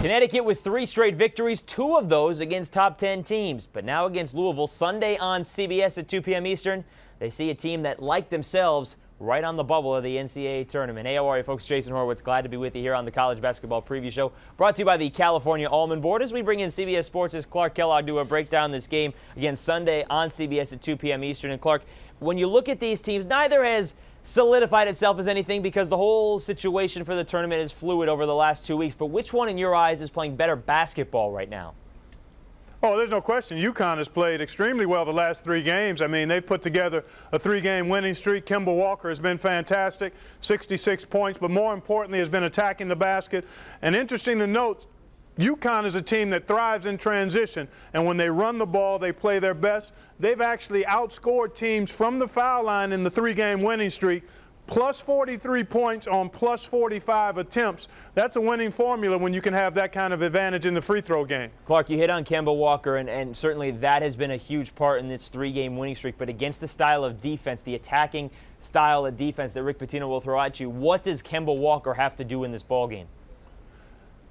Connecticut with 3 straight victories, 2 of those against top 10 teams. But now against Louisville, Sunday on CBS at 2 p.m. Eastern, they see a team that, like themselves, right on the bubble of the NCAA Tournament. Hey, how are you, folks? Jason Horowitz, glad to be with you here on the College Basketball Preview Show, brought to you by the California Almond Board. As we bring in CBS Sports' Clark Kellogg to break down this game again Sunday on CBS at 2 p.m. Eastern. And Clark, when you look at these teams, neither has solidified itself as anything because the whole situation for the tournament is fluid over the last 2 weeks. But which one, in your eyes, is playing better basketball right now? Oh, there's no question. UConn has played extremely well the last 3 games. I mean, they've put together a 3-game winning streak. Kemba Walker has been fantastic, 66 points, but more importantly has been attacking the basket. And interesting to note, UConn is a team that thrives in transition, and when they run the ball, they play their best. They've actually outscored teams from the foul line in the 3-game winning streak, plus 43 points on plus 45 attempts. That's a winning formula when you can have that kind of advantage in the free throw game. Clark, you hit on Kemba Walker, and certainly that has been a huge part in this 3-game winning streak. But against the style of defense, the attacking style of defense that Rick Pitino will throw at you, what does Kemba Walker have to do in this ballgame?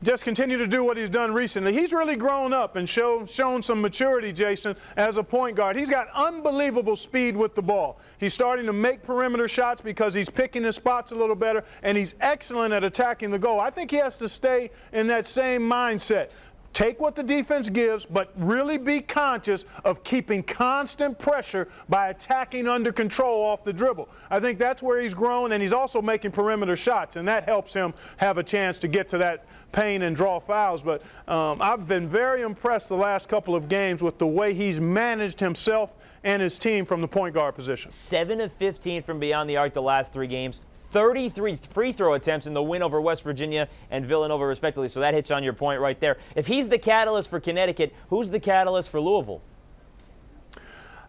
Just continue to do what he's done recently. He's really grown up and shown some maturity, Jason, as a point guard. He's got unbelievable speed with the ball. He's starting to make perimeter shots because he's picking his spots a little better, and he's excellent at attacking the goal. I think he has to stay in that same mindset. Take what the defense gives, but really be conscious of keeping constant pressure by attacking under control off the dribble. I think that's where he's grown, and he's also making perimeter shots, and that helps him have a chance to get to that paint and draw fouls. But I've been very impressed the last couple of games with the way he's managed himself and his team from the point guard position. 7 of 15 from beyond the arc the last 3 games. 33 free throw attempts in the win over West Virginia and Villanova, respectively. So that hits on your point right there. If he's the catalyst for Connecticut, who's the catalyst for Louisville?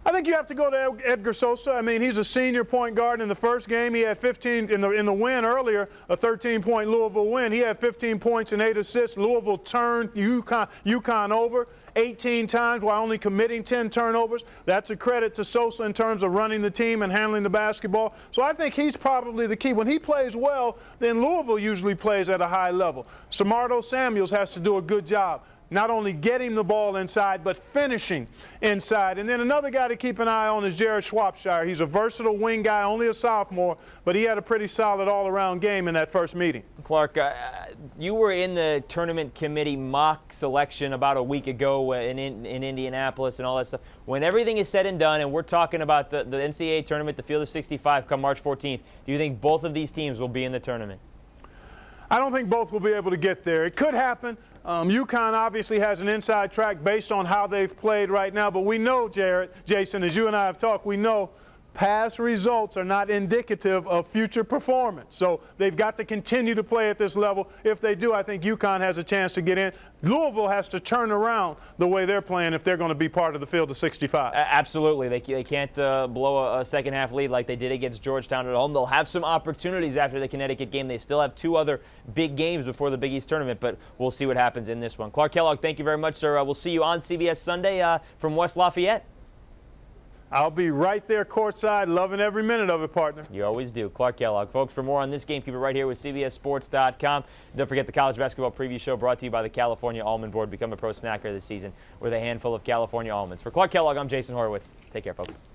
I think you have to go to Edgar Sosa. I mean, he's a senior point guard. In the first game, he had 15 in the win earlier, a 13-point Louisville win. He had 15 points and 8 assists. Louisville turned UConn over 18 times while only committing 10 turnovers. That's a credit to Sosa in terms of running the team and handling the basketball. So I think he's probably the key. When he plays well, then Louisville usually plays at a high level. Samardo Samuels has to do a good job, not only getting the ball inside, but finishing inside. And then another guy to keep an eye on is Jared Schwabshire. He's a versatile wing guy, only a sophomore, but he had a pretty solid all-around game in that first meeting. Clark, you were in the tournament committee mock selection about a week ago in Indianapolis and all that stuff. When everything is said and done, and we're talking about the NCAA Tournament, the Field of 65 come March 14th, do you think both of these teams will be in the tournament? I don't think both will be able to get there. It could happen. UConn obviously has an inside track based on how they've played right now, but we know, Jason, as you and I have talked, we know past results are not indicative of future performance. So they've got to continue to play at this level. If they do, I think UConn has a chance to get in. Louisville has to turn around the way they're playing if they're going to be part of the Field of 65. Absolutely. They can't blow a second-half lead like they did against Georgetown at home. They'll have some opportunities after the Connecticut game. They still have 2 other big games before the Big East Tournament, but we'll see what happens in this one. Clark Kellogg, thank you very much, sir. We'll see you on CBS Sunday from West Lafayette. I'll be right there courtside, loving every minute of it, partner. You always do. Clark Kellogg. Folks, for more on this game, keep it right here with CBSSports.com. Don't forget the College Basketball Preview Show brought to you by the California Almond Board. Become a pro snacker this season with a handful of California almonds. For Clark Kellogg, I'm Jason Horowitz. Take care, folks.